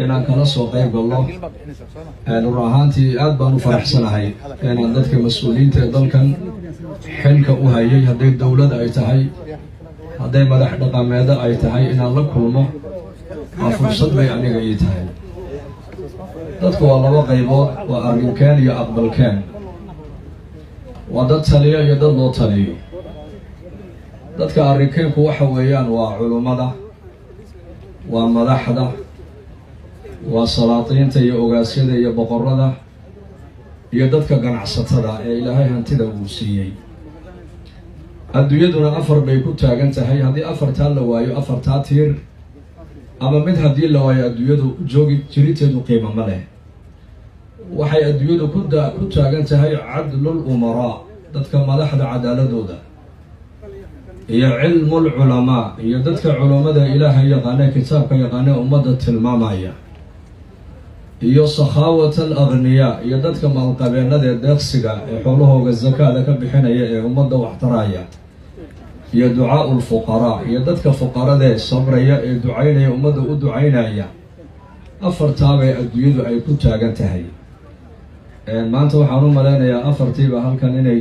inaan kala soo qayb galno run ahaantii aad baan u faraxsanahay inaan dadka mas-uuliyiinta ee dalkan xilka u hayay hadday dowlad ay tahay hadday madax dhaqameeda ay tahay inaan la kulmo waa fursad bay aniga ii tahay dadku waa laba qaybood waa arrinkeen iyo aqbalkeen waa dad taliya iyo dad loo taliyo dadka arrinkeenku waxa weeyaan waa culummada waa madaxda waa salaadiinta iyo ogaasyada iyo boqorada iyo dadka ganacsatada ee ilaahay hantida uu siiyey adduunyaduna afar bay ku taagan tahay haddii afartaa la waayo afartaa tiir ama mid haddii la waayo adduunyadu jiriteedu qiimo ma leh waxay adduunyadu ku taagan tahay cadlul umaraa dadka madaxda cadaaladooda iyo cilmul culamaa iyo dadka culummada ilaahay yaqaanee kitaabka yaqaanee ummadda tilmaamaya iyo sakhaawat al aghniyaa iyo dadka maalqabeennada ee deeqsiga ee xoolahooga sakaada ka bixinaya ee ummadda waxtaraya iyo ducaa'u lfuqaraa iyo dadka fuqaradee sabraya ee ducaynaya ummadda u ducaynaya afartaabay adduunyadu ay ku taagan tahay maanta waxaan u malaynayaa afartiiba halkan inay